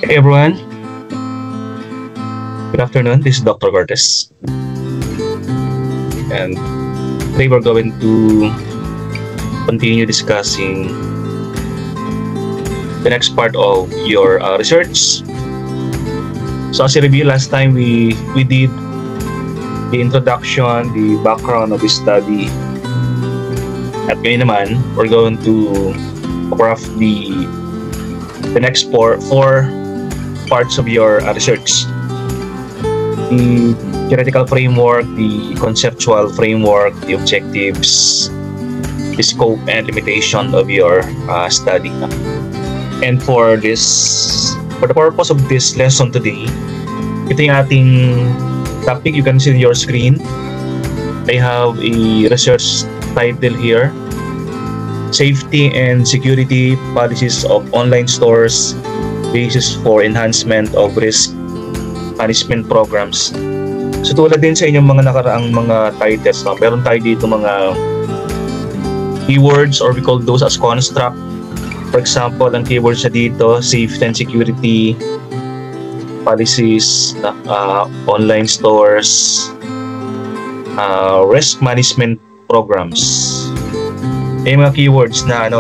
Hey everyone, good afternoon. This is Dr. Cortez, and today we're going to continue discussing the next part of your research. So as a review, last time we did the introduction, the background of the study. At ngayon naman, we're going to craft the next four parts of your research. The theoretical framework, the conceptual framework, the objectives, the scope and limitation of your study. And for the purpose of this lesson today, ito yung ating topic. You can see in your screen. I have a research title here: Safety and Security Policies of Online Stores, Basis for Enhancement of Risk Management Programs. So tulad din sa inyong mga nakaraang mga titles, meron tayo dito mga keywords, or we call those as construct. For example, ang keywords na dito: safety and security policies, online stores, risk management programs. Yung mga keywords na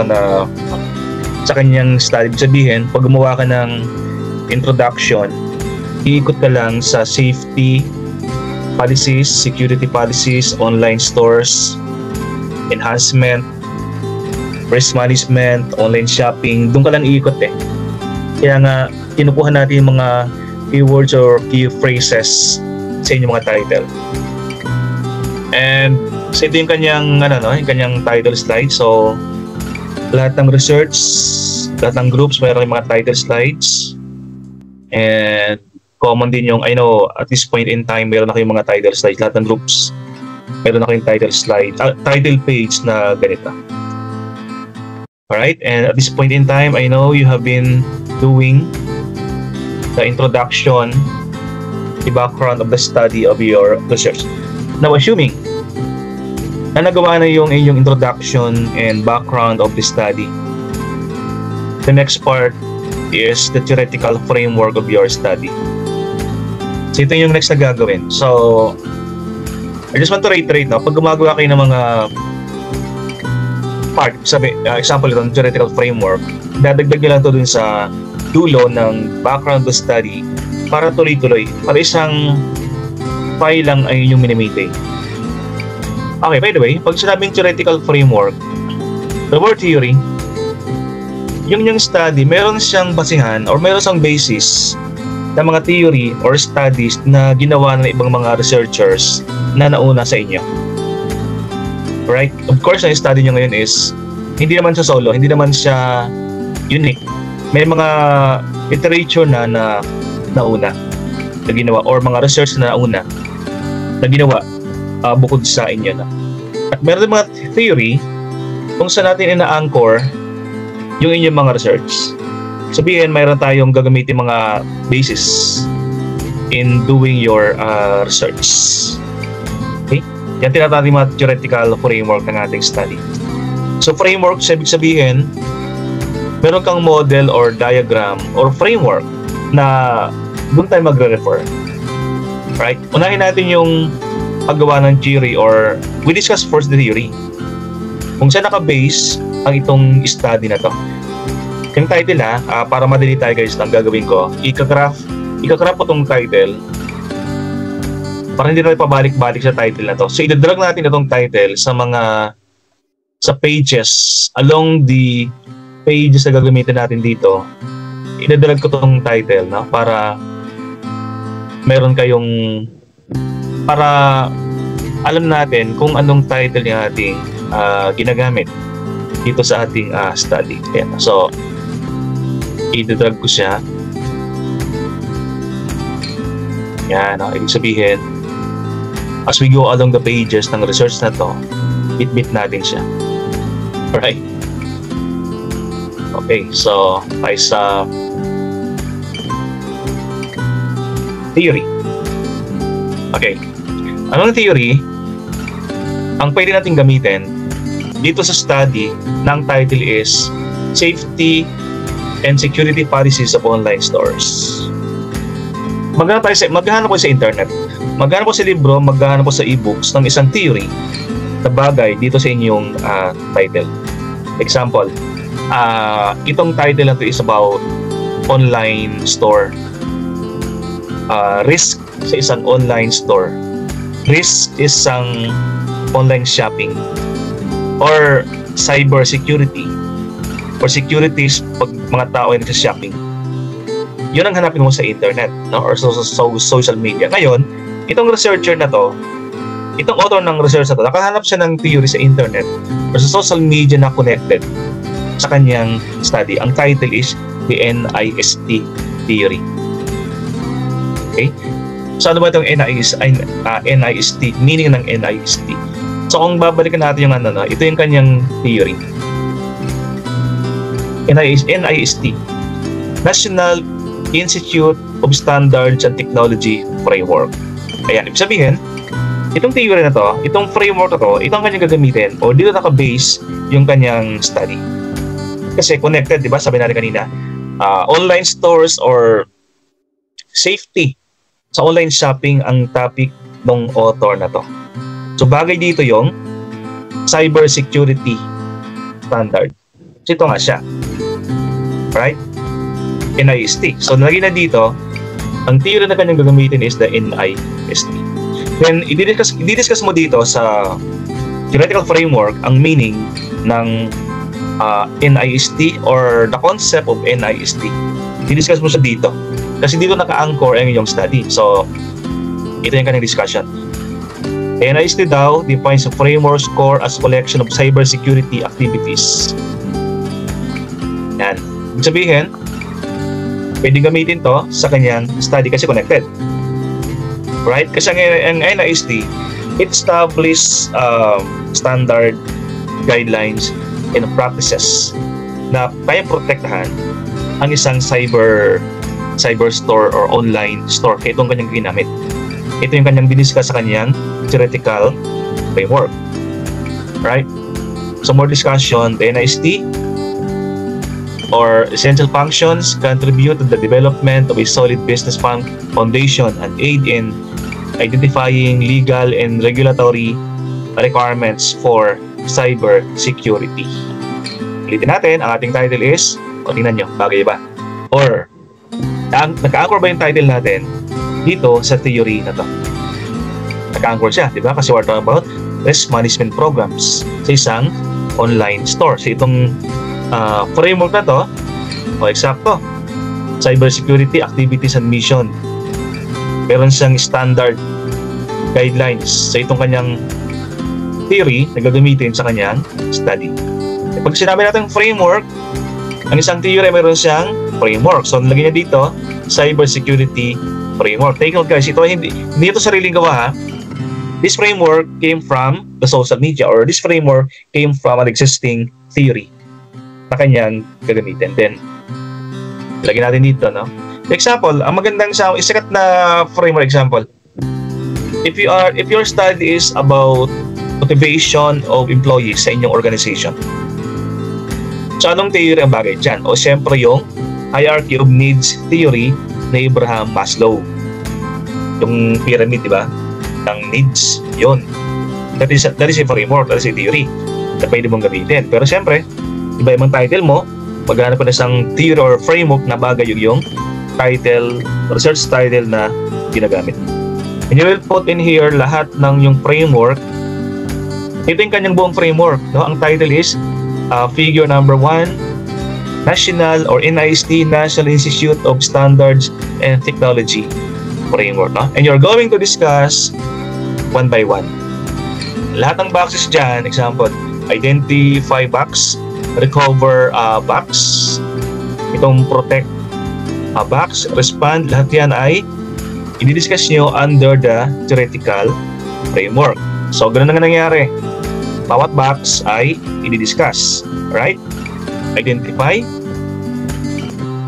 sa kanyang study. Sabihin, pag gumawa ka ng introduction, iikot ka lang sa safety policies, security policies, online stores, enhancement, risk management, online shopping. Doon ka lang iikot eh. Kaya nga, kinukuha natin yung mga keywords or key phrases sa inyong mga title. And so ito yung kanyang yung kanyang title slide. So lahat ng research, lahat ng groups mayroon yung mga title slides. And common din yung, I know at this point in time meron na kayong mga title slides. Lahat ng groups meron na kayong title slide, title page na ganito. Alright, and at this point in time, I know you have been doing the introduction, the background of the study of your research. Now, assuming na nagawa na yung inyong introduction and background of the study, the next part is the theoretical framework of your study. So ito yung next na gagawin. So I just want to reiterate na pag gumagawa kayo ng mga part, example itong theoretical framework, dadagdag nyo lang ito dun sa dulo ng background of the study para tuloy-tuloy, para isang file lang ay yung mini-maintain. Okay, by the way, pag sinabing theoretical framework, the word theory, yung study, meron siyang basihan or meron siyang basis na mga theory or studies na ginawa ng ibang mga researchers na nauna sa inyo. Right? Of course, yung study nyo ngayon is hindi naman siya solo, hindi naman siya unique. May mga literature na nauna na ginawa, or mga research na nauna na ginawa bukod sa inyo na. At meron din mga theory kung saan natin ina-anchor yung inyong mga research. Sabihin, mayroon tayong gagamitin mga basis in doing your research. Okay? Yan tinatawag yung mga theoretical framework ng ating study. So framework, ibig sabihin, meron kang model or diagram or framework na doon tayo magre-refer. Right? Unahin natin yung paggawa ng theory, or we discuss first the theory. Kung saan naka-base ang itong study na to. Yung title para madali tayo guys, ang gagawin ko, ika-craft ko itong title para hindi na pabalik-balik sa title na to. So idadrag natin itong title sa pages, along the pages na gagamitin natin dito. Idadrag ko itong title para meron kayong, para alam natin kung anong title yung ating ginagamit dito sa ating study. Ayan. So, i-drag ko siya. Yan. Ibig sabihin, as we go along the pages ng research na to, bit-bit natin siya. Alright? Okay. So, tayo sa theory. Okay. Anong theory? Ang pwede natin gamitin dito sa study, ng title is Safety and security policies of online stores. Maghanap po sa internet, maghanap po sa libro, maghanap po sa e-books ng isang theory na bagay dito sa inyong title. Example, itong title na to is about online store. Risk sa isang online store. Risk is isang online shopping. Or cyber security. Or securities pag mga tao ay nagsa-shopping. Yun ang hanapin mo sa internet, no? Or sa social media. Ngayon, itong researcher na to, itong author ng research na to, nakahanap siya ng theory sa internet or sa social media na connected sa kanyang study. Ang title is the NIST theory. Okay? So ano ba itong NIST? Meaning ng NIST. So kung babalikan natin yung ito yung kanyang theory. NIST, National Institute of Standards and Technology Framework. Ayan, ibig sabihin, itong theory na to, itong framework na to, itong kanyang gagamitin o dito naka-base yung kanyang study. Kasi connected, di ba? Sabi natin kanina, online stores or safety sa online shopping ang topic ng author na to. So bagay dito yung cyber security standard. So ito nga siya. Right? NIST. So nalagay na dito, ang theory na kanyang gagamitin is the NIST. Then i-discuss mo dito sa theoretical framework ang meaning ng NIST or the concept of NIST. I-discuss mo siya dito. Kasi dito naka-anchor ang iyong study. So ito yung kanyang discussion. NIST daw defines a framework score as collection of cybersecurity activities. Yan. Ibig sabihin, pwede gamitin to sa kanyang study kasi connected. Right? Kasi ang NIST, it establishes standard guidelines and practices na kaya protektahan ang isang cyber store or online store. Kaya itong kanyang ginamit. Ito yung kanyang diniscuss sa kanyang theoretical framework. Right? So more discussion, the NIST or essential functions contribute to the development of a solid business foundation and aid in identifying legal and regulatory requirements for cyber security. Ulitin natin, ang ating title is, tingnan nyo, bagay ba? Or, naka-anchor ba yung title natin dito sa theory na to? Naka-anchor siya, di ba? Kasi we're talking about risk management programs sa isang online store. So itong framework na to, eksakto, cybersecurity activities and mission. Meron siyang standard guidelines sa itong kanyang theory na gagamitin sa kanyang study. Pag sinabi natin framework, ang isang theory meron siyang framework. So nilagay niya dito, cybersecurity framework. Take note guys, ito hindi ito sariling gawa ha. This framework came from the social media or this framework came from an existing theory na kanyang gagamitin. Then, ilagay natin dito, no? Example, ang magandang isikat na framework example. If your study is about motivation of employees sa inyong organization. So, anong theory ang bagay dyan? O siyempre yung hierarchy of needs theory na Abraham Maslow. Yung pyramid, di ba? Ng needs, yun. That is a framework, that is a theory na pwede mong gamitin. Pero siyempre, iba-ibang title mo, maghanap ka na isang theory or framework na bagay yung title, research title na ginagamit. And you will put in here lahat ng yung framework. Ito yung kanyang buong framework. No? Ang title is figure number 1, National or NIST, National Institute of Standards and Technology Framework. No? And you're going to discuss one by one. Lahat ng boxes dyan, example, identify box, recover box, itong protect box, respond, lahat yan ay i-discuss nyo under the theoretical framework. So, ganun na nga nangyari. Bawat box ay i-discuss. Right? Identify.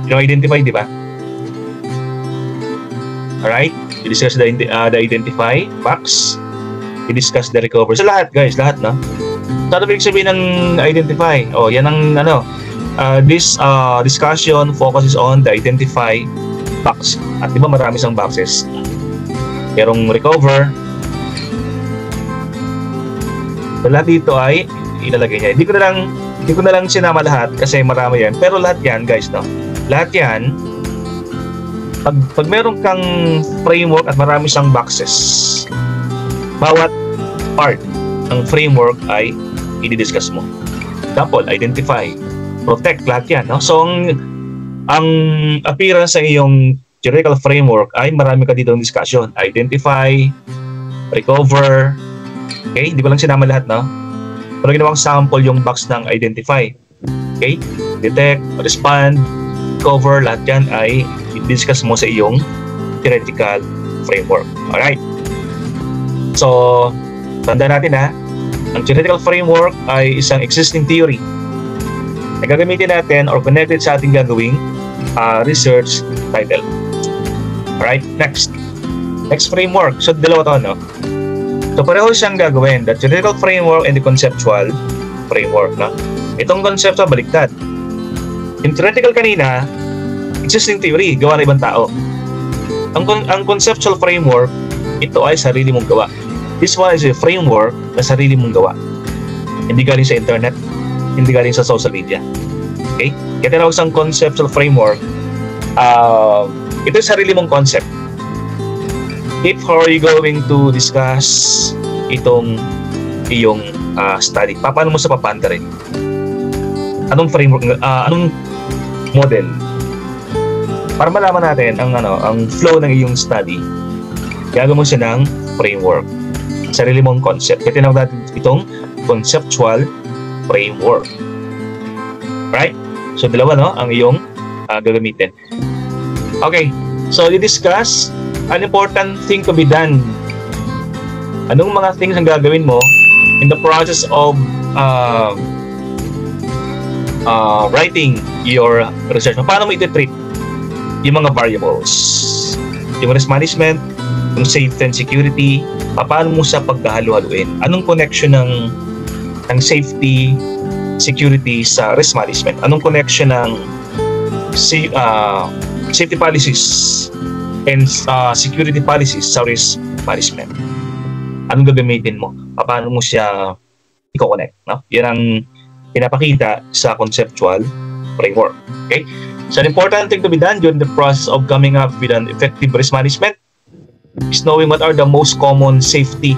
Yung identify, di ba? Alright? I-discuss the identify box. I-discuss the recover. So, lahat, guys. Lahat, no? So, ano ibig sabihin ng identify? O, yan ang, This discussion focuses on the identify box. At di ba marami siyang boxes? Merong recover. So, lahat dito ay ilalagay niya. Hindi ko na lang sinama lahat kasi marami yan. Pero lahat yan, guys, no? Lahat yan, pag meron kang framework at marami siyang boxes, bawat part ng framework ay i-discuss mo. Example, identify, protect, lahat yan, no? So, ang appearance sa iyong theoretical framework ay marami ka dito ng discussion. Identify, recover, okay? Hindi ko lang sinama lahat, no? Pero ginawang sample yung box ng identify. Okay? Detect, respond, cover, lahat yan ay i-discuss mo sa iyong theoretical framework. Alright? So, tanda natin ha, ang theoretical framework ay isang existing theory na gagamitin natin or connected sa ating gagawing research title. Alright? Next framework. So, dalawa to, no? So, pareho siyang gagawin, the theoretical framework and the conceptual framework, no? Itong conceptual, baliktad. Yung theoretical kanina, existing theory, gawa ng ibang tao. Ang conceptual framework, ito ay sarili mong gawa. This one is a framework na sarili mong gawa. Hindi galing sa internet, hindi galing sa social media. Okay? Kaya tinawag sa conceptual framework, ito yung sarili mong concept. If how are you going to discuss itong iyong study? Paano mo sa papanta rin? Anong framework, anong model? Para malaman natin ang flow ng iyong study, gagawin mo siya ng framework. Sarili mong concept. Kaya tinawag natin itong conceptual framework. Right? So, dalawa, no? Ang iyong gagamitin. Okay. So, i-discuss an important thing to be done. Anong mga things ang gagawin mo in the process of writing your research? Paano mo iti-treat yung mga variables? Yung risk management, yung safety and security, paano mo sa pagkahalo-haluin? Anong connection ng safety, security sa risk management? Anong connection ng safety policies and security policies sa risk management? Anong gagamitin mo? Paano mo siya i-connect? No? Yan ang pinapakita sa conceptual framework. Okay? So, an important thing to be done during the process of coming up with an effective risk management is knowing what are the most common safety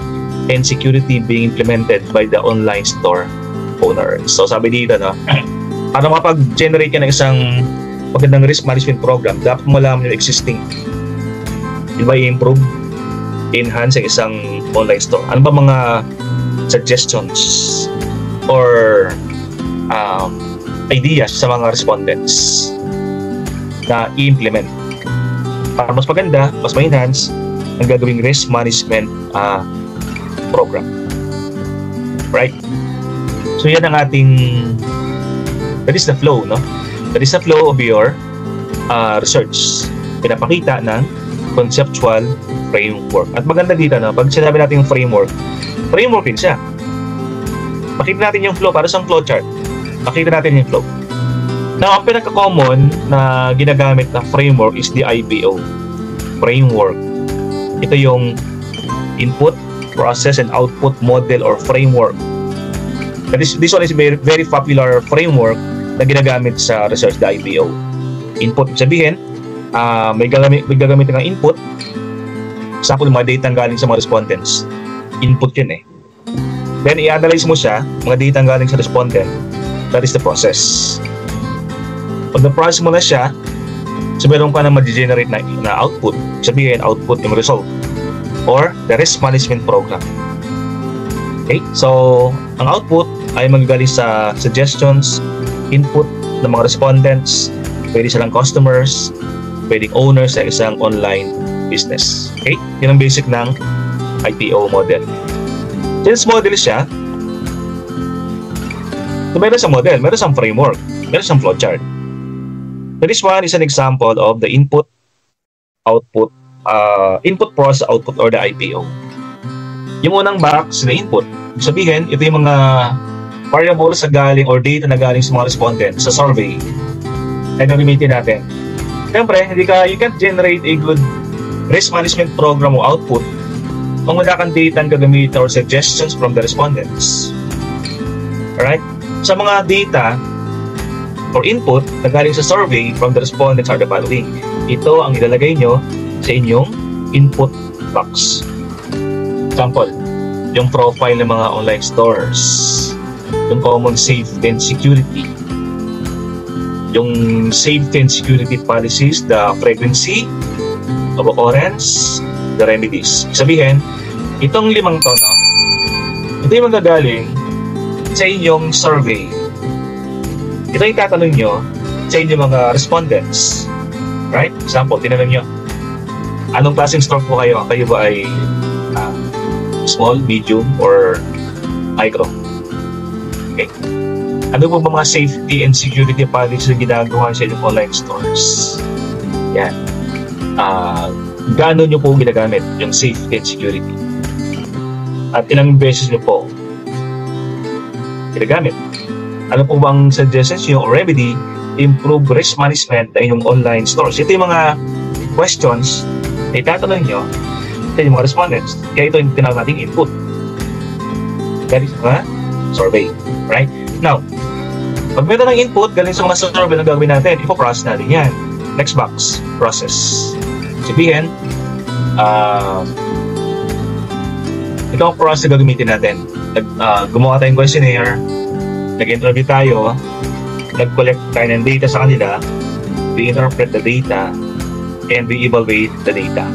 and security being implemented by the online store owners. So, sabi dito, no? Para makapag-generate ka ng isang magandang risk management program, dapat mo malaman yung existing. Yun ba i-improve, enhance ang isang online store? Ano ba mga suggestions or ideas sa mga respondents na i-implement para mas maganda, mas ma-enhance ang gagawing risk management program. Right? So yan ang ating, that is the flow, no? That is the flow of your research. Pinapakita ng conceptual framework. At maganda dito, no? Pag sinabi natin yung framework din siya. Makita natin yung flow para sa flowchart. Makita natin yung flow. Now, ang pinaka-common na ginagamit na framework is the IPO framework. Ito yung input, process, and output model or framework. This one is very, very popular framework na ginagamit sa research, the IPO. Input, sabihin, may gagamitin ng input. Example, mga data galing sa mga respondents. Input yun eh. Then, i-analyze mo siya, mga data galing sa respondent. That is the process. Pag na-process mo na siya, so meron ka na mag-generate na output. Sabihin, output yung result. Or the risk management program. Okay? So, ang output ay magagaling sa suggestions, input ng mga respondents, pwede silang customers, pwedeng owners sa isang online business. Okay? Yan ang basic ng IPO model. Since model siya, so meron sa model, meron sa framework, meron sa flowchart. So this one is an example of the input, output, input process, output, or the IPO. Yung unang box na input, sabihin, ito yung mga variables na galing or data na galing sa mga respondents sa survey na gagamitin natin. Siyempre, you can't generate a good risk management program o output kung wala kang data na gagamitin or suggestions from the respondents. Alright? Sa mga data or input na galing sa survey from the respondents are the following. Ito ang ilalagay nyo sa inyong input box. Example, yung profile ng mga online stores, yung common safety and security, yung safety and security policies, the frequency of occurrence, the remedies. Sabihin, itong 5 to, no? Ito yung magagaling sa inyong survey. Ito yung tatanong nyo sa inyong mga respondents. Right? Example, tinanong nyo, anong klaseng stroke po kayo? Kayo ba ay small, medium, or micro? Okay. Ano po ba mga safety and security policies na ginagawa sa inyong online stores? Yan. Gaano nyo po ginagamit yung safety and security? At ilang beses nyo po ginagamit? Ano po bang suggestions nyo or remedy improve risk management na inyong online stores? Ito yung mga questions na itatanong nyo sa inyong mga respondents. Kaya ito yung tinawag nating input. That is mga survey. Right? Now, pag meron ng input, galing sa mga survey na gagawin natin, ipoprocess natin yan. Next box, process. Sabihin, ito ang process na gagamitin natin. Gumawa tayong questionnaire, nag-interview tayo, nag-collect tayo ng data sa kanila, we interpret the data, and we evaluate the data.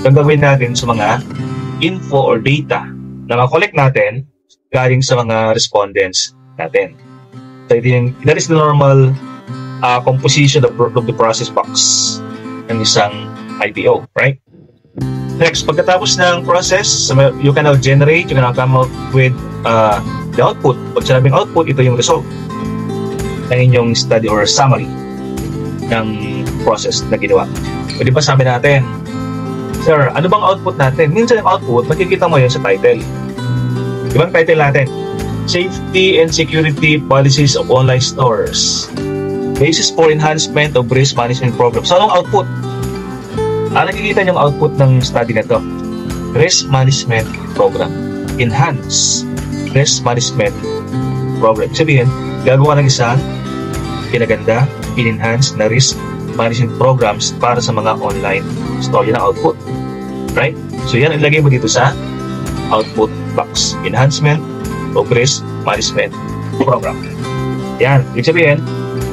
Ito ang gagawin natin sa mga info or data na ma-collect natin galing sa mga respondents natin. So, that is the normal composition of the process box ng isang IPO, right? Next, pagkatapos ng process, you can now generate, you can now come out with the output. Pag sinabing output, ito yung result ng inyong study or summary ng process na ginawa. O di ba sabi natin, sir, ano bang output natin? Minsan yung output, makikita mo yun sa title. Di ba ang title natin? Safety and Security Policies of Online Stores. Basis for Enhancement of Risk Management Program. So, anong output? Nakikita nyo yung output ng study na to. Risk Management Program. Enhance Risk Management Program. Sabihin, gagawa ng isang pinaganda, in-enhance na risk management programs para sa mga online store. Yan ang output. Right? So, yan ilagay mo dito sa output box. Enhancement of Risk Management Program. Yan. Ibig sabihin,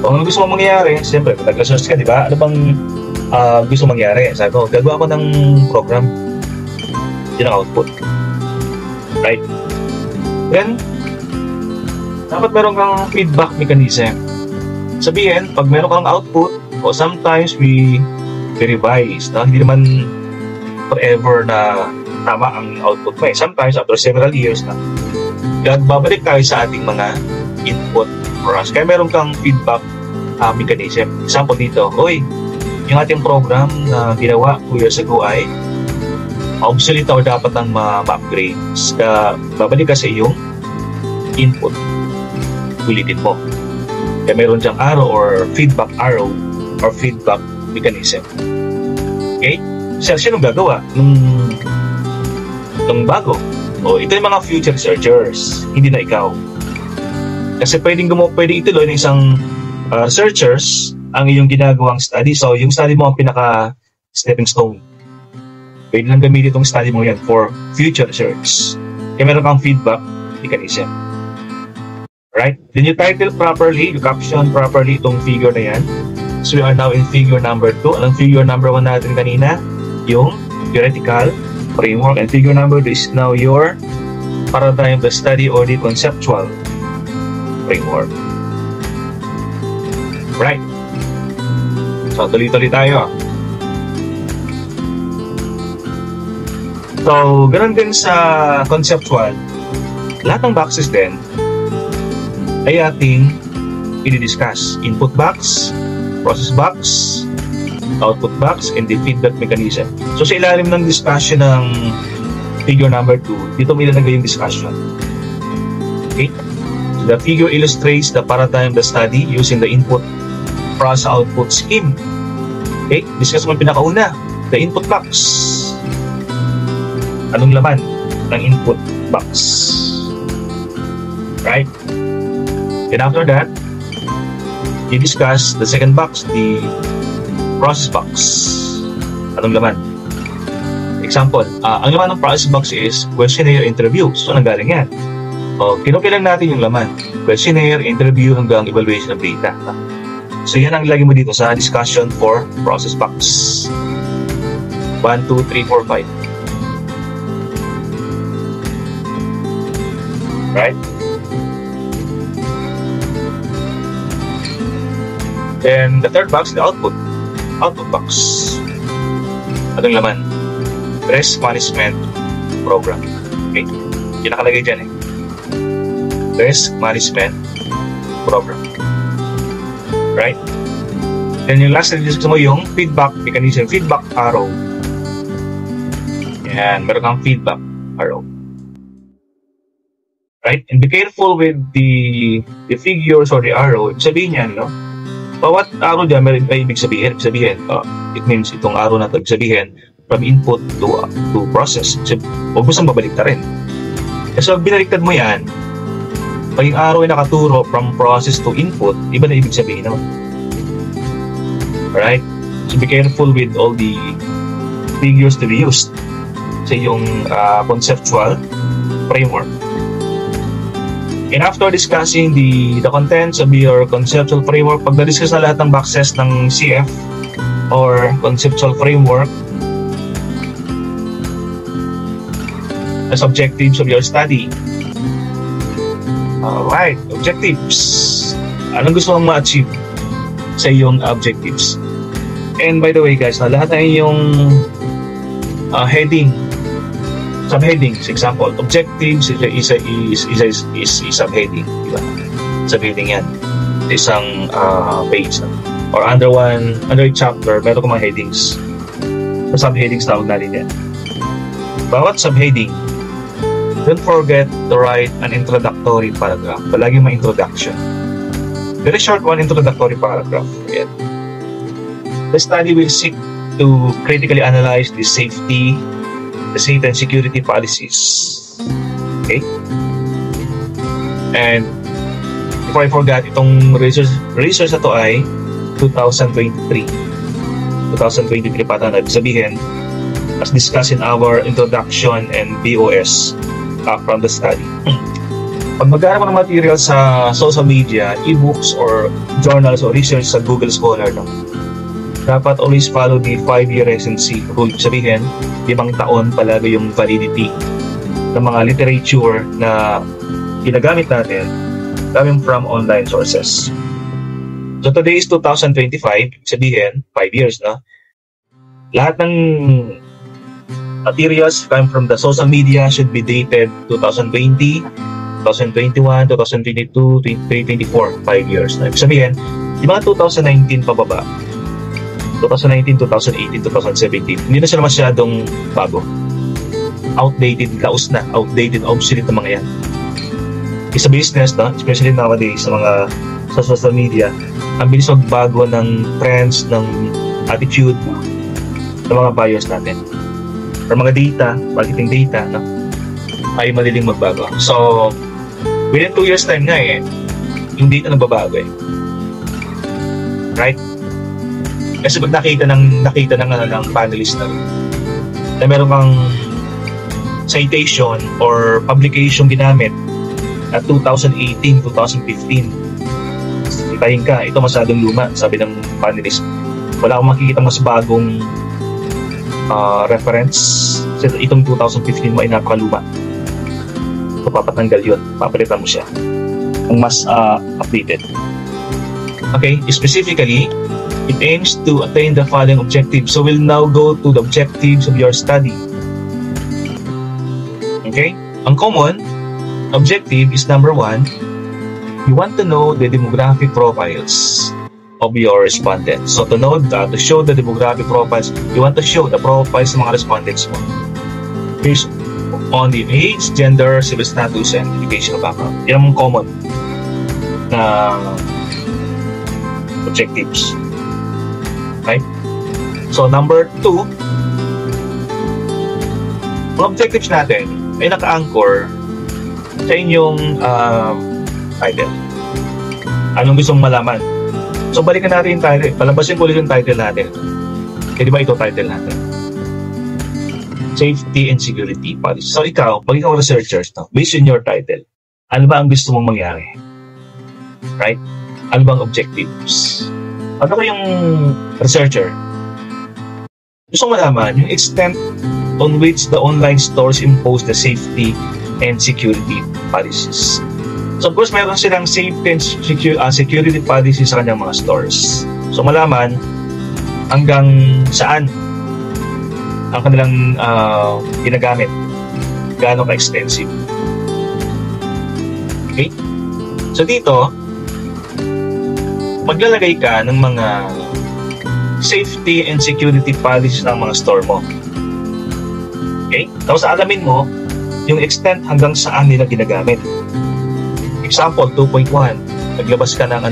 kung ano gusto mong mangyari, siyempre, kung nag-research ka, di ba? Ano bang gusto mangyari? Sabi ko, gagawa ko ng program. Yan ang output. Right? Then, dapat meron kang feedback mechanism. Sabihin, pag meron kang output, o sometimes we revise. Hindi naman forever na tama ang output mo. Sometimes, after several years na, babalik tayo sa ating mga input for us. Kaya meron kang feedback mechanism. Example dito, yung ating program na ginawa 2 years ago ay obsolete or dapat nang ma-upgrade. Babalik ka sa iyong input. Ulitin mo. Kaya meron diyang arrow or feedback mechanism. Okay? Sino gagawa nung bago? Ito yung mga future researchers, hindi na ikaw. Kasi pwedeng ituloy ng isang researchers ang iyong ginagawang study. So, yung study mo ang pinaka-stepping stone. Pwede lang gamitin itong study mo yan for future research. Kaya meron kang feedback mechanism. Right? Then you title properly, you caption properly itong figure na yan. So, we are now in figure number 2. Anong figure number 1 natin kanina? Yung theoretical framework. And figure number 2 is now your paradigm of study or the conceptual framework. Right. So, tuloy-tuloy tayo. So, ganun din sa conceptual. Lahat ng boxes din ay ating i-discuss. Input box, process box, output box, and the feedback mechanism. So, sa ilalim ng discussion ng figure number 2, dito may ilalagay yung discussion. Okay? So, The figure illustrates the paradigm of the study using the input process output scheme. Okay, discuss mo yung pinakauna, the input box. Anong laman ng input box? Right? And after that, you discuss the second box, the process box. Anong laman? Example, ang laman ng process box is questionnaire interview. So, nanggaling yan. Kinukilang natin yung laman. Questionnaire, interview, hanggang evaluation of data. So, yan ang ilagay mo dito sa discussion for process box. 1, 2, 3, 4, 5. Right? Then, the third box, the output. Output box. Anong laman? Risk Management Program. Okay. Yung nakalagay dyan Risk Management Program. Right? Then yung last na discuss mo yung feedback mechanism, feedback arrow. Yan, meron kang feedback arrow. Right? And be careful with the figures or the arrow. Ibig sabihin yan, no? Bawat arrow dyan, may ibig sabihin. It means itong arrow na ito, ibig sabihin, from input to process. So, huwag mo siyang babaliktarin. Kasi pag binaliktad mo yan, pag yung arrow ay nakaturo from process to input, iba na ibig sabihin naman. Alright? So, be careful with all the figures to be used sa yung conceptual framework. And after discussing the contents of your conceptual framework, pag na-discuss na lahat ng boxes ng CF or conceptual framework, as objectives of your study. Alright, objectives. Anong gusto mong ma-achieve sa iyong objectives? And by the way guys, lahat na yung heading, subheadings, example, objectives is subheading, diba? Subheading yan. Isang page. Or under a chapter, meron ko mga headings. Or subheadings tawag natin yan. Bawat subheading, don't forget to write an introductory paragraph. Palagi may introduction. Very short one, introductory paragraph. Ayan. The study will seek to critically analyze the safety and security policies. Okay? And before I forgot, itong research na to ay 2023 pa na sabihin, as discussed in our introduction and BOS from the study. Pag maghanap ng material sa social media, e-books or journals or research sa Google Scholar, no? Dapat always follow the 5-year residency rule. Sabihin, 5 taon palagi yung validity ng mga literature na ginagamit natin coming from online sources. So today is 2025, sabihin, 5 years, no? Lahat ng materials coming from the social media should be dated 2020, 2021, 2022, 2024, 5 years. Ibig sabihin, yung mga 2019 pababa, 2019, 2018, 2017, hindi na sila masyadong bago. Outdated, laos na, outdated, obsolete na mga yan. Sa business, no? Especially nowadays sa mga sa social media, ang bilis magbago ng trends, ng attitude ng mga buyers natin. Or mga data, marketing data, no? Ay madaling magbago. So, within 2 years time nga yung data nagbabago Right? Kasi pag nakita ng panelist na meron kang citation or publication ginamit at 2018, 2015, itayin ka, ito masyadong luma, sabi ng panelist. Wala akong makikita mas bagong reference. So, itong 2015 mo ay napakaluma. So, papatanggal yun. Papalitan mo siya. Ang mas updated. Okay, specifically, it aims to attain the following objectives. So, we'll now go to the objectives of your study. Okay? Ang common objective is number 1, you want to know the demographic profiles of your respondents. So to show the demographic profiles, you want to show the profiles ng mga respondents mo. Based on the age, gender, civil status, and educational background. Yan ang common na objectives. Right? So, number 2, mga objectives natin ay naka-anchor sa inyong title. Anong gusto mong malaman? So, balikan natin yung title. Palabasin ko ulit yung title natin. Di ba ito title natin? Safety and Security Policy. So, ikaw, pag ikaw researchers, no, based on your title, ano ba ang gusto mong mangyari? Right? Ano bang objectives? Ano ko yung researcher? Gusto mo malaman yung extent on which the online stores impose the safety and security policies. So of course, mayroon silang safety and security policies sa kanyang mga stores. So malaman hanggang saan ang kanilang ginagamit, gaano ka-extensive. Okay? So dito, maglalagay ka ng mga safety and security policies ng mga store mo. Okay? Tapos alamin mo yung extent hanggang saan nila ginagamit. Example, 2.1. Naglabas ka ng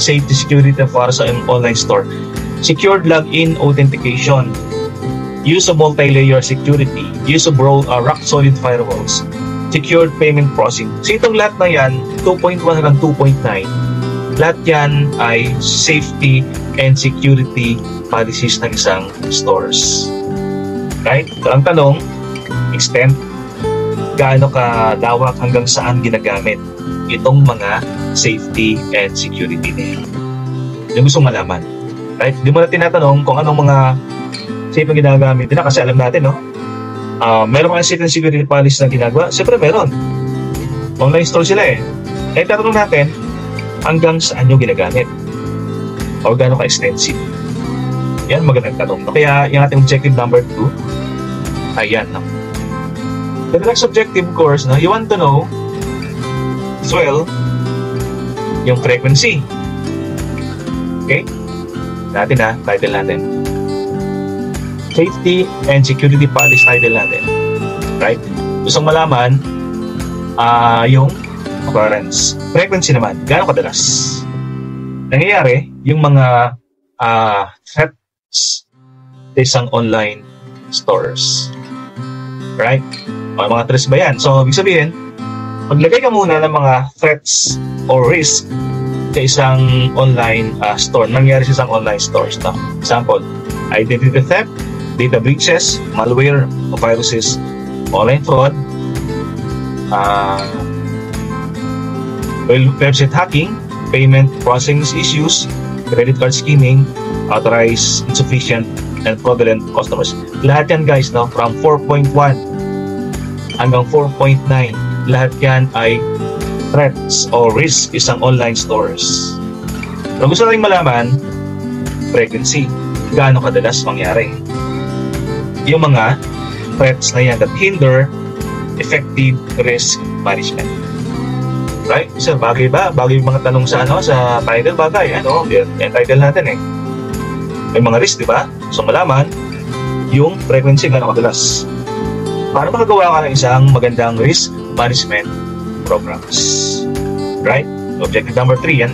safety security para sa online store. Secured login authentication. Use of multi-layer security. Use of rock-solid firewalls. Secured payment processing. So itong lahat na yan, 2.1 hanggang 2.9, lahat yan ay safety and security policies ng isang stores. Right? So, ang tanong, extent, gaano ka lawak hanggang saan ginagamit itong mga safety and security na yan. Yung gusto malaman. Right? Di mo na tinatanong kung anong mga safe na ginagamit nila kasi alam natin, no? Meron mga safety and security policies na ginagawa? Siyempre meron. Online store sila eh. Eh, tatanong natin, hanggang saan nyo ginagamit? O gaano ka-extensive? Yan, magandang tanong. Kaya yung ating objective number 2, ayan. No? The next objective, of course, no, you want to know as well yung frequency. Okay? Natin title natin. Safety and Security Policy title natin. Right? Gusto malaman yung occurrence. Frequency naman, gaano kadalas? Nangyayari yung mga threats sa isang online stores. Right? O, mga threats ba yan? So, ibig sabihin, maglagay ka muna ng mga threats or risk sa isang online store. Nangyayari sa isang online stores. No? Example, identity theft, data breaches, malware, viruses, online fraud, website hacking, payment processing issues, credit card skimming, authorized insufficient and fraudulent customers. Lahat yan guys, no? From 4.1 hanggang 4.9, lahat yan ay threats or risk isang online stores. Kung gusto natin malaman, frequency, gaano kadalas mangyari. Yung mga threats na yan that hinder effective risk management. Right? So, bagay ba? Bagay yung mga tanong sa sa title, bagay. Yung title natin eh. May mga risk, di ba? So, malaman yung frequency gaano kadalas. Para makagawa ka ng isang magandang risk management programs. Right? Objective number 3 yan.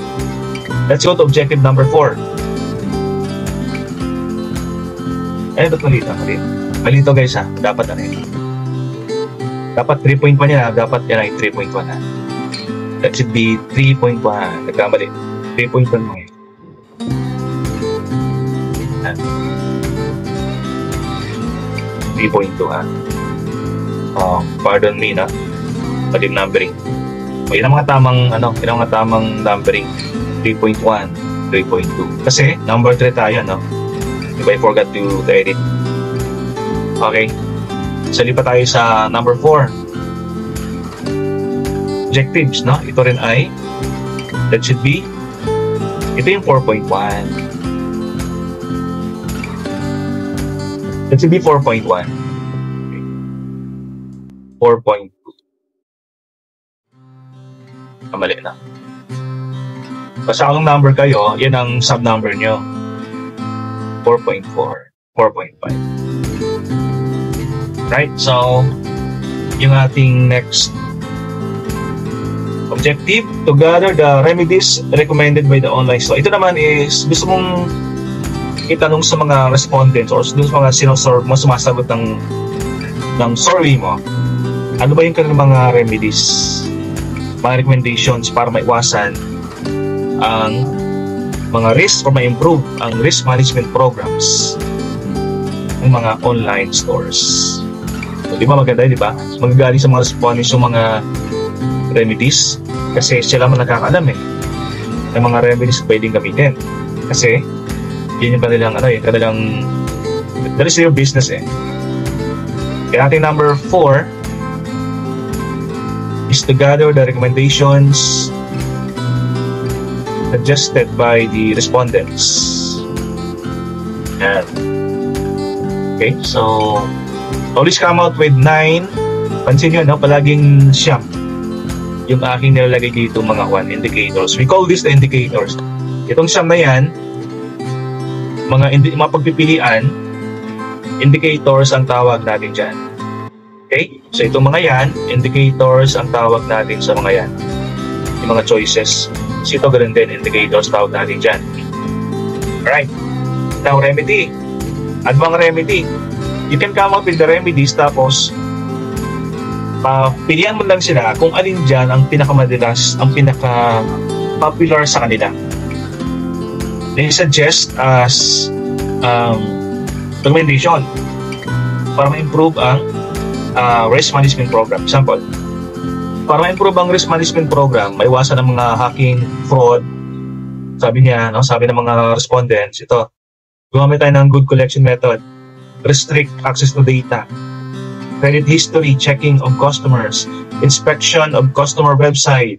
Let's go to objective number 4. Ano ito malito? Malito guys Dapat Dapat 3.1 yan Dapat yan ay 3.1 That should be 3.1. Nagkamali. 3.1 mo eh. 3.2 pardon me na. Pati numbering. Yun ang mga tamang numbering. 3.1, 3.2. Kasi number 3 tayo, no? If I forgot to edit. Okay. So, lipat tayo sa number 4. Objectives, no? Ito rin ay that should be ito yung 4.1. That should be 4.1. Okay. 4.2. Kamali na. Basta anong number kayo, yan ang sub-number nyo. 4.4, 4.5. Right? So, yung ating next Objective, to gather the remedies recommended by the online store. Ito naman is, gusto mong itanong sa mga respondents or sa mga sumasagot ng survey mo, ano ba yung kanilang mga remedies, mga recommendations para maiwasan ang mga risk or ma-improve ang risk management programs ng mga online stores. So, di ba maganda, di ba? Magagaling sa mga respondents yung mga remedies kasi sila man nakakaalam ng mga remedies pwedeng gamitin kasi yun yung kanilang that is your business Kaya ating number 4 is to gather the recommendations suggested by the respondents. And okay, so always come out with 9. Pansin nyo, palaging siyam yung aking nilalagay dito mga indicators. We call this the indicators. Itong siyam na yan, mga pagpipilian, indicators ang tawag natin dyan. Okay? So itong mga yan, indicators ang tawag natin sa mga yan. Yung mga choices. So ito ganun din, indicators tawag natin dyan. Alright. Now, remedy. Ano bang remedy? You can come up with the remedies tapos pilihan mo lang sila kung alin dyan ang pinakamadalas, ang pinaka-popular sa kanila. They suggest as recommendation para ma-improve ang risk management program. Example, para ma-improve ang risk management program, maiwasan ang mga hacking, fraud, sabi ng mga respondents, ito, gumamit tayo ng good collection method, restrict access to data, credit history checking of customers, inspection of customer website,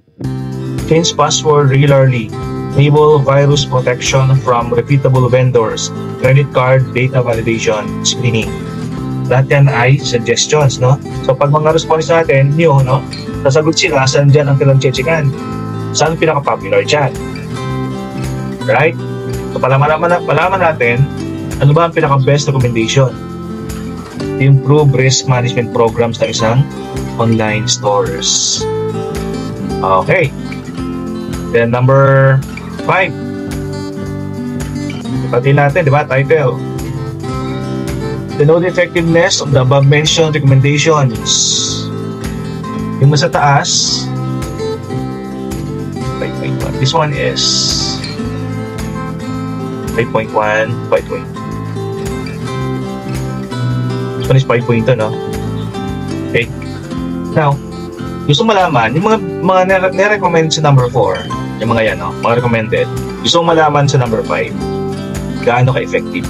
change password regularly, enable virus protection from reputable vendors, credit card data validation, screening. Lahat yan ay suggestions, no? So pag mga response natin, sasagot sila saan dyan ang kailang chechikan. Saan pinaka-popular dyan? Right? So palaman natin, ano ba ang pinaka-best recommendation? Improve risk management programs ng isang online stores. Okay. Then number 5. Ipati natin, di ba? Title. To know the effectiveness of the above mentioned recommendations. Yung nasa taas, 5.1. This one is 5.1, 5.1. This one is 5.2, no? Okay. Now, gusto malaman, yung mga nire-recommend sa number 4, yung mga yan, no? Mga recommended, gusto malaman sa number 5, gaano ka-effective.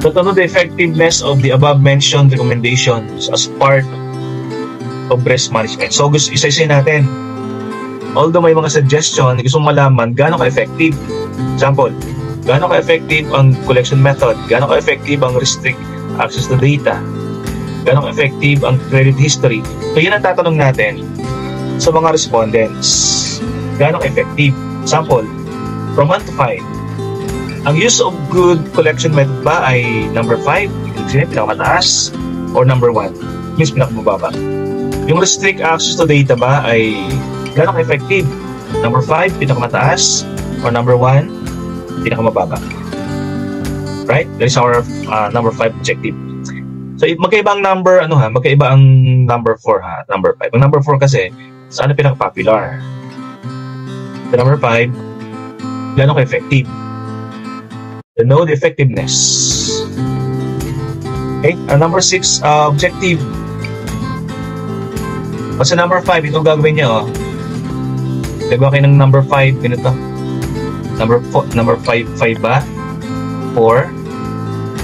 So, to know the effectiveness of the above-mentioned recommendations as part of risk management. So, isa-isa natin. Although may mga suggestion, gusto malaman gaano ka-effective. Example, gaano ka-effective ang collection method, gaano ka-effective ang restrict access to data, gaano ka-effective ang credit history. So, yun ang tatanong natin sa mga respondents. Gaano ka-effective? Example, from 1 to 5. Ang use of good collection method ba ay number 5, pinakamataas, or number 1, means pinakamababa? Yung restrict access to data ba ay gaano ka-effective? Number 5, pinakamataas, or number 1, pinakamababa? Right? That is our number 5 objective. So, magkaiba ang number, magkaiba ang number 4, number 5. Ang number 4 kasi, saan ang pinaka-popular? The number 5, gaano ka-effective? To know the effectiveness. Okay? Ang number 6, objective. Sa number 5, itong gagawin niya, gagawa kayo ng number 5, ganito. Number 5 ba? 4,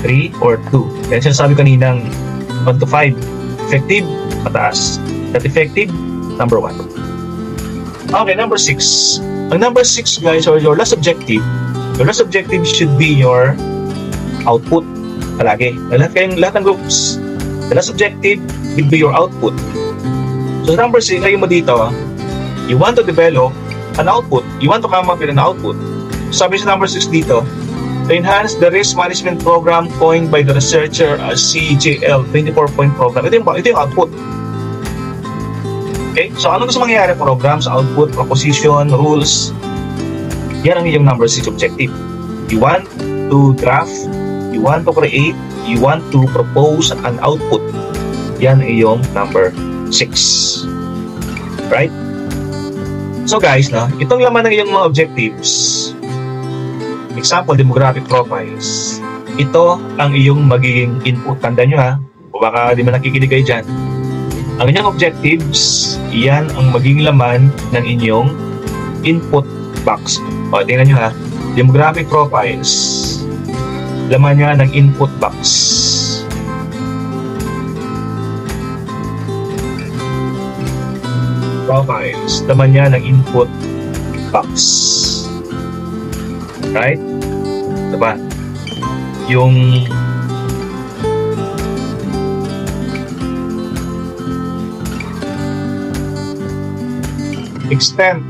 3, or 2. Kaya sinasabi kaninang 1 to 5. Effective, mataas. Not effective, number 1. Okay, number 6. Ang number 6, guys, or your last objective, should be your output. Palagi. Lahat ng groups, the last objective will be your output. So, number 6, lagay mo dito, you want to develop an output. You want to come up with an output. Sabi sa number 6 dito, to enhance the risk management program coined by the researcher as CJL 24-point program. Ito yung output. Okay? So, ano gusto mangyayari? Programs, output, proposition, rules. Yan ang iyong number 6 objective. You want to draft, you want to create, you want to propose an output. Yan ang iyong number 6. Right? So guys, itong laman ng iyong mga objectives, example, demographic profiles, ito ang iyong magiging input. Tandaan nyo o baka di man nakikinig kayo dyan. Ang inyong objectives, yan ang magiging laman ng inyong input box. O, tingnan nyo demographic profiles, laman niya ng input box. Profiles, laman niya ng input box. Right? Diba? Yung extent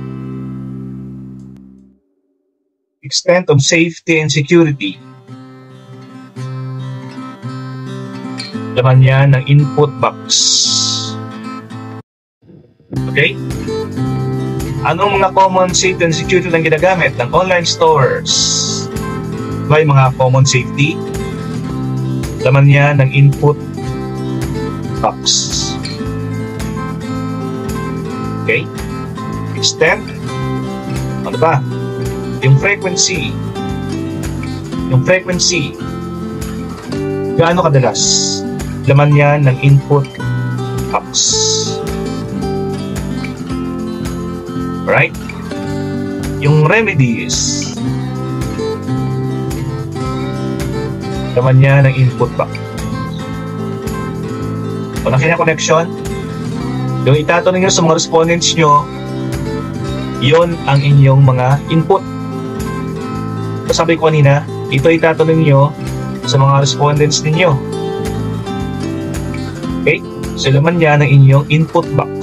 of safety and security, laman niya ng input box. Okay? Anong mga common safety and security lang ginagamit ng online stores? May mga common safety, laman niya ng input box. Okay? Extent, ano ba? Yung frequency, gaano kadalas, laman niya ng input box. Right? Yung remedies, laman niya ng input box. O nakita connection, yung itatanong nyo sa mga respondents nyo, yon ang inyong mga input. So sabi ko kanina, ito itatanong nyo sa mga respondents ninyo. Okay? So laman niya ng inyong input box.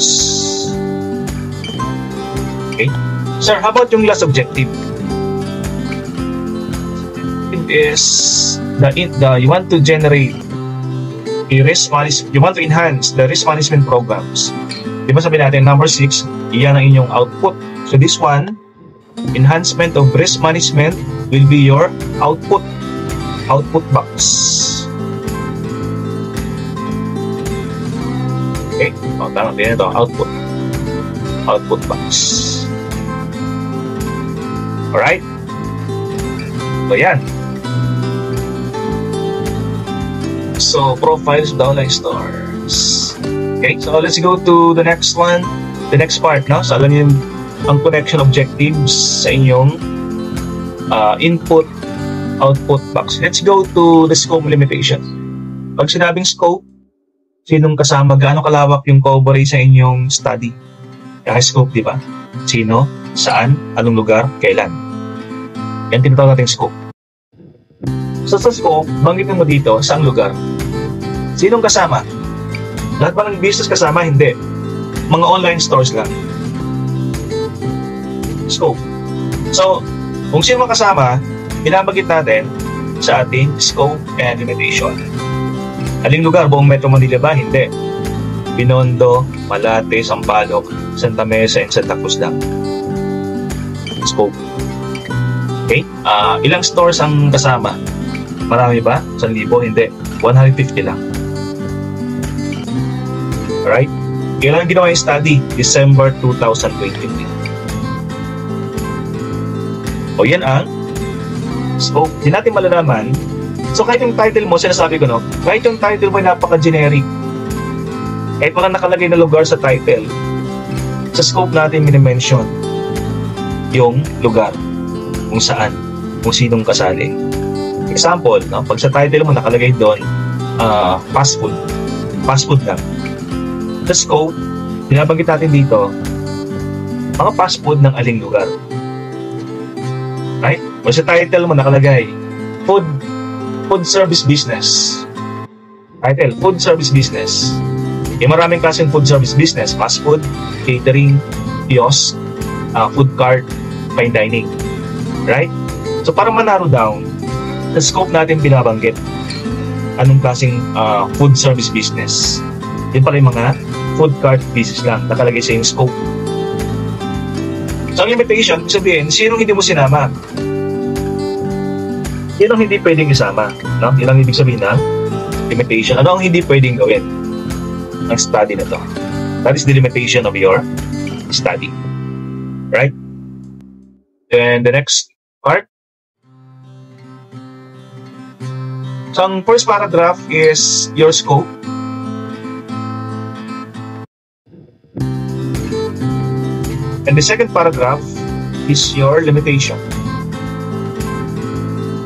Okay? Sir, how about yung last objective? It is you want to generate a risk management, you want to enhance the risk management programs. Di ba sabi natin, number 6, iyan ang inyong output. So this one, enhancement of risk management will be your output box. Okay? O, tama din ito, output box. Alright? So yan. So, profiles of the online stores. Okay, so let's go to the next one, the next part, no? So alam niyo ang connection objectives sa inyong input, output box. Let's go to the scope limitation. Pag sinabing scope, sinong kasama, gaano kalawak yung coverage sa inyong study? Kaya scope, di ba? Sino, saan, anong lugar, kailan. Yan tinatawag natin scope. So sa scope, banggitin mo dito, saang lugar? Sinong kasama? Lahat ba ng business kasama? Hindi. Mga online stores lang. Scope. So, kung sino makasama, binabagit natin sa ating scope and limitation. Aling lugar? Buong Metro Manila ba? Hindi. Binondo, Malate, Sampaloc, Santa Mesa, and Santa Cruz lang. Scope. Okay? Ilang stores ang kasama? Marami ba? 1,000? Hindi. 150 lang. Alright? Kailan ginawa yung study? December 2023. O yan ang scope. Di natin malalaman. So kahit yung title mo, sinasabi ko no, kahit yung title mo ay napaka-generic, kahit walang nakalagay na lugar sa title, sa scope natin minimension yung lugar, kung saan, kung sinong kasali. Example, no? Pag sa title mo nakalagay doon, fast food lang. Sa scope, binabanggit natin dito, mga fast food ng aling lugar. Right? O sa title mo nakalagay, food service business. Title, food service business. Yung maraming klaseng food service business, fast food, catering, kiosk, food cart, fine dining. Right? So para ma-narrow down, sa scope natin binabanggit anong klaseng food service business. Yun pala yung mga food cart business lang, nakalagay sa yung scope. So, ang limitation, sabihin, sinong hindi mo sinama? Yan ang hindi pwedeng isama. No? Yan ang ibig sabihin ng limitation. Ano ang hindi pwedeng gawin ng study na to? That is the limitation of your study. Right? And the next part. So, ang first paragraph is your scope. And the second paragraph is your limitation.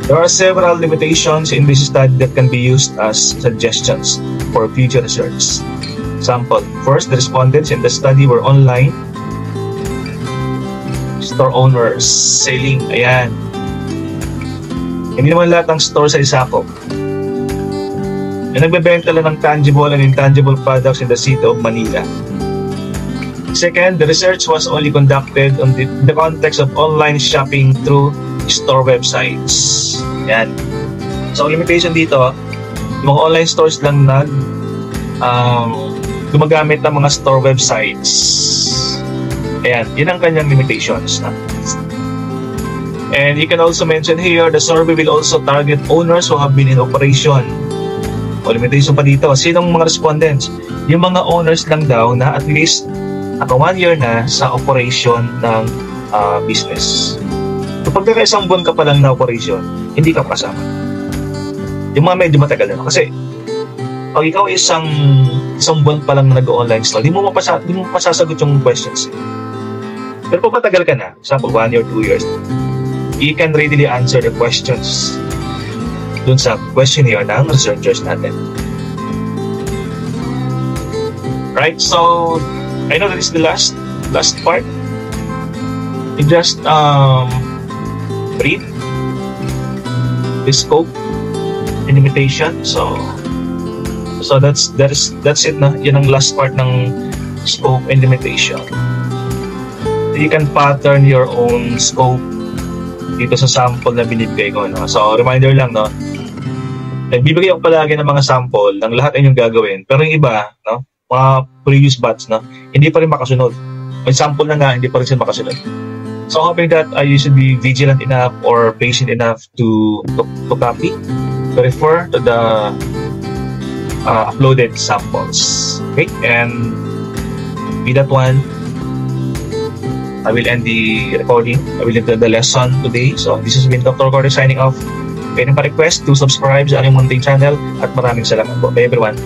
There are several limitations in this study that can be used as suggestions for future research. Example, first, the respondents in the study were online store owners selling. Ayan. Hindi naman lahat ng store sa isakop. Nagbebenta lang ng tangible and intangible products in the city of Manila. Second, the research was only conducted on the context of online shopping through store websites. Yan. So, limitation dito, yung mga online stores lang gumagamit ng mga store websites. Ayan, yun ang kanyang limitations. And you can also mention here, the survey will also target owners who have been in operation. O limitation pa dito, sinong mga respondents? Yung mga owners lang daw na at least 1 year na sa operation ng business. Kapag naka-isang buwan ka pa lang na operation, hindi ka kasama. Yung mga medyo matagal na. Kasi, pag ikaw isang buwan pa lang nag-online store, di mo masasagot yung questions. Pero pag matagal ka na, example 1 year, 2 years, you can readily answer the questions dun sa questionnaire ng researchers natin. Right? So, I know that is the last part. You just read the scope and limitation. So that's it na. Yan ang last part ng scope and limitation. You can pattern your own scope dito sa sample na binibigay ko, no? So reminder lang, no? Nagbibigay ako palagi ng mga sample ng lahat ay yung gagawin, pero yung iba, no, mga previous batch, no, hindi pa rin makasunod. May sample na nga, hindi pa rin sila makasunod. So hoping that you should be vigilant enough or patient enough to copy, to refer to the uploaded samples. Okay, and with that one, I will end the recording. I will end the lesson today. So this has been Dr. Cordy signing off. Pwede pa request to subscribe sa aking munting channel at maraming salamat po. Bye everyone.